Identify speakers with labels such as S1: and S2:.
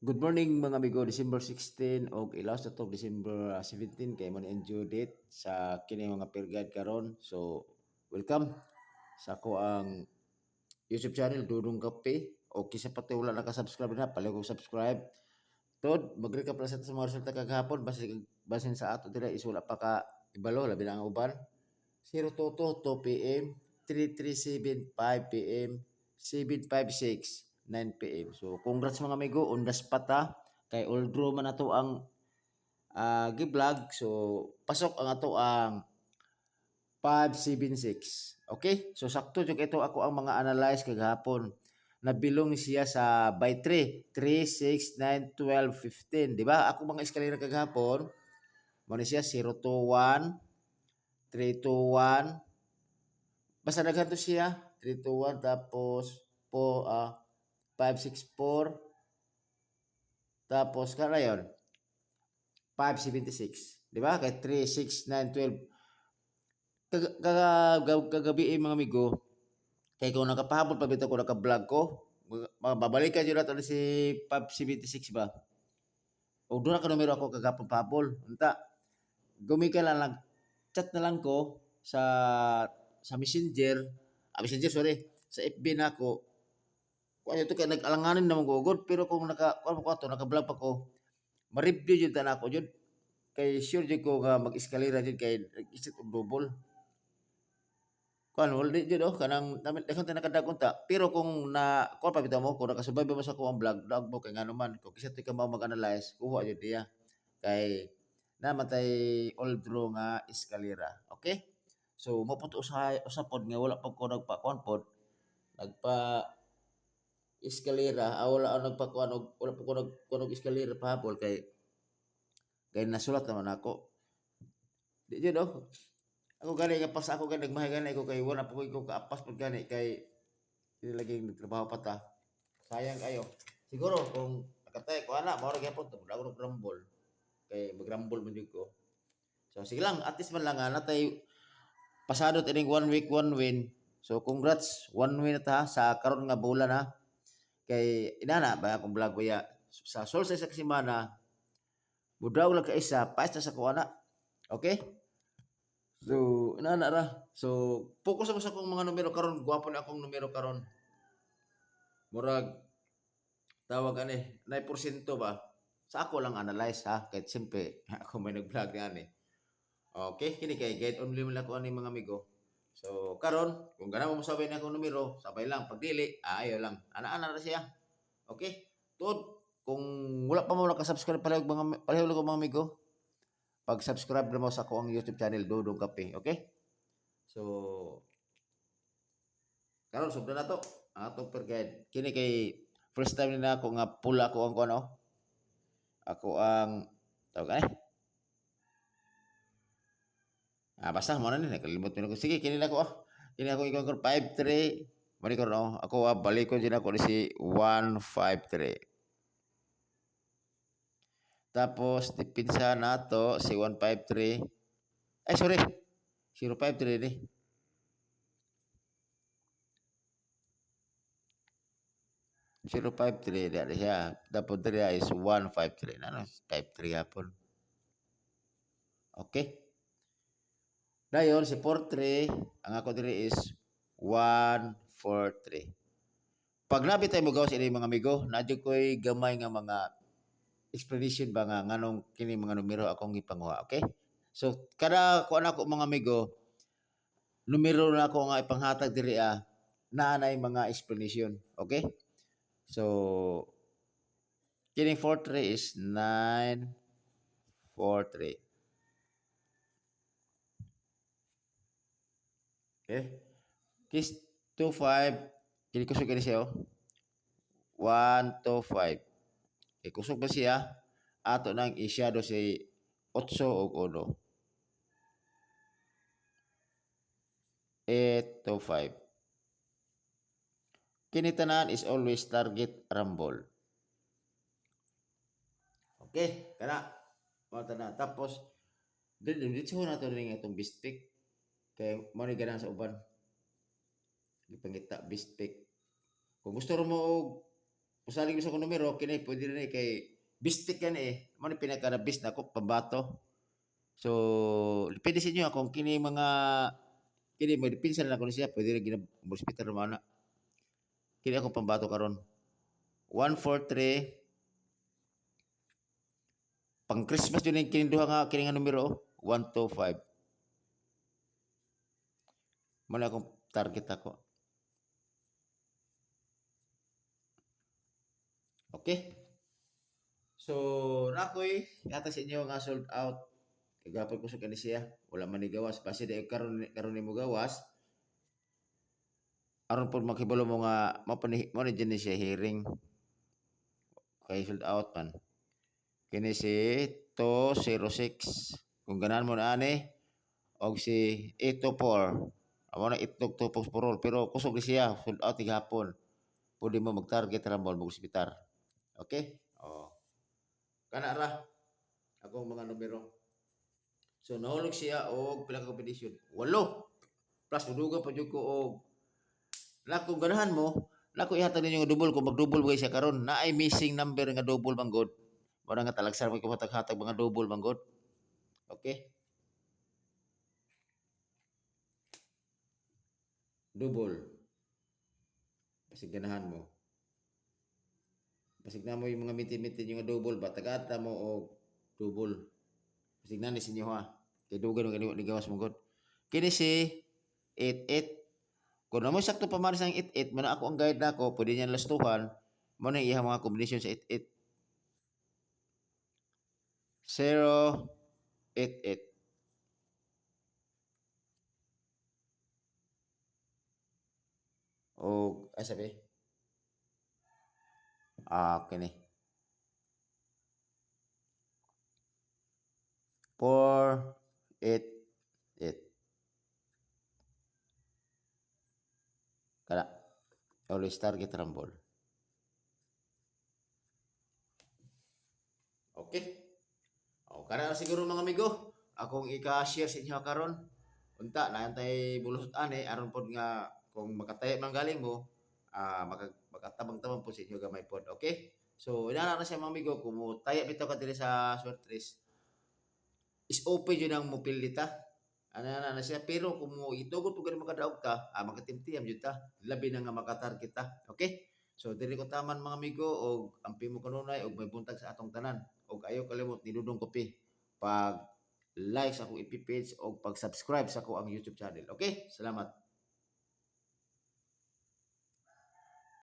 S1: Good morning mga amigo, December 16 o ilaw sa to December 17 kay mo enjoy date sa kini mga tour guide karon. So, welcome sa ako ang YouTube channel Dudong Kape. O kisa pa tayo wala naka-subscribe na, pala ko subscribe. Tod, mag-recap na sa mga resulta kagahapon basin sa ato dira is wala pa ka ibalo labi na ang uban. 022 2 p.m., 3375 p.m., 756 9 p.m. So, congrats mga amigo, on the spot ha. Kay all draw man ato ang gi-vlog. So, pasok ang ato ang 576. Okay? So, sakto jud ito ako ang mga analyze kagahapon. Nabilong siya sa by 3, 3, 6, 9, 12, 15. Di ba? Ako mga eskalera kagahapon, mo ni siya 0 to 1, 3 to 1, basta naghanto siya 321 tapos 564 tapos kana yon 576, di ba? Kay 3 6 9 12 kagabi mga amigo, kay kung nakapahabol pa bitaw ko naka-vlog ko, babalikan jud nato si 576 ba. O doon ka numero ako kagapon pahabol. Unta gumika lang chat na lang ko sa Messenger, Messenger sorry, sa FB na ako. Kung ano to kay nag-alanganin naman ko good, pero kung kuan ko ato naka-vlog pa ko, ma-review jud na ako jud. Kay sure jud ko nga mag-eskalera jud kay nag-isip og double. Kuan wala jud kanang daghang ta nakadagon ta. Pero kung na kuan pa bitaw mo kung nakasubay mo sa ko ang vlog, vlog mo kay ngano man kung kisa ka mao mag-analyze, kuha jud niya. Kay namatay all draw nga eskalera. Okay? So mo pud usapod nga wala pa ko nagpa-kuan pod, nagpa eskalera, wala ako nagpakuan og wala pa ko nagkuan og eskalera pahapon kay nasulat naman ako. Di jud ako gani nga pas ako gani nagmahay gani ko kay wala pa ko kaapas pud gani kay dili lagi nagtrabaho pa ta. Sayang kayo. Siguro kung nakatay ko ana mao ra gyapon to ako rumble kay magrumble man jud ko. So sige lang, at least man lang natay pasado tining 1 week 1 win. So congrats, 1 win na ta sa karon nga bulan ha. Kay inana ba akong vlog kuya sa solstice sa semana budaw lang ka isa paista sa kuana. Okay? So inana ra. So focus mo sa akong mga numero karon, gwapo na akong numero karon. Murag tawag ani 9% ba? Sa ako lang analyze ha, kahit simple ako may nag-vlog ani. Okay, kini kay guide only man ako ani mga amigo. So karon kung gana mo sabay na akong numero, sabay lang pagdili, ayo lang. Ana-ana ra siya. Okay? Tuod kung wala pa mo naka-subscribe pareho ko mga amigo, pag-subscribe na mo sa ako ang YouTube channel Dudong Kape, okay? So karon sobra na to ang atong tour guide. Kini kay first time na ako nga pula ko ang kuno. Ako ang tawag ani. Basta mo na ni nakalimot ko. Sige, kini na ko. Kini ako ikon 53. Mali ko no. Ako balik ko din ako si 153. Tapos dipinsa nato si 153. Ay sorry. 053 ni. Zero 53 dari siya. Dapat dari is 153. Ano? 53 hapon. Okay. Dayon si 43, ang ako diri is 143. Pag nabitay mo gawas ini mga amigo, nadyo ko'y gamay nga mga explanation ba nga nganong kini mga numero akong ipanguha, okay? So kada kuan ako mga amigo, numero na ako nga ipanghatag diri naanay mga explanation, okay? So kini 43 is 943. Okay? Case 25, kini kusog kini siya 125. Kusog ba siya? Ato nang isyado si 8 o 1. 825. Kini tanan is always target rumble. Okay, kana. Mao tanan. Tapos dito na to ring itong bistik kay mo ni ganang sa uban. Gipangita bistik. Kung gusto mo og Usalig sa kong numero kini pwede rin kay bistik yan mo ni pinaka na bis nako pambato. So depende sa inyo kung kini mga kini may pinsan na ko siya pwede rin gina hospital mana. Kini ako pambato karon. 143 pang Christmas yun yung kini duha nga kini nga numero 125. Muna akong target ako. Okay? So, nakoy, yata sa inyo nga sold out. Kagapon ko sa kanisiya. Wala man ni gawas. Basi di karon ni mo gawas. Aron po makibalo mo nga, mo ni dyan siya hearing. Kay sold out man. Kini si 206. Kung ganahan mo na ani, og si 824. Amo na itlog to porol. Pero kusog siya. Sold out hapon. Pwede mo mag-target ramol, mag-hospital. Okay? Oh. Kana ra akong mga numero. So nahulog siya og pila ka competition? 8. Plus dudugan pa jud ko og kung ganahan mo, nako ihatag ninyo nga double kung mag-double way siya karon. Na ay missing number nga double manggod. Mura nga talagsan mo hatag mga double manggod. Okay? Double. Basig ganahan mo. Basig na mo yung mga minti-minti yung double ba tagata mo og double. Basig na ni sinyo ha. Kay dugan mo ni gawas manggod. Kini si 88. Kung naman sakto pa man sa 88, man ako ang guide nako, pwede niyan lastuhan, mo na iya mga combination sa 88. 0, 88. O, ay sabi? Kini. 4, 8, 8. Kada. Always target rumble. Okay? O, kada na siguro mga amigo, akong ika-share sa inyo karon. Unta, naantay bulusot ani, aron pod nga, kung makatayo man galing mo, makatabang-tabang po sa inyo gamay pod. Okay? So, inana na siya mga amigo, kung tayo bitaw ka diri sa Swertres, is open yun ang mopilita. Ano na siya, pero kung mo itugot po ganun makadaog ta, makatimtiyam yun ta, labi na nga makatarget ta. Okay? So, dili ko taman mga amigo, o ampi mo kanunay, o may buntag sa atong tanan. O ayaw kalimot, niludong kopi. Pag like sa akong ipipage, o pag subscribe sa akong YouTube channel. Okay? Salamat.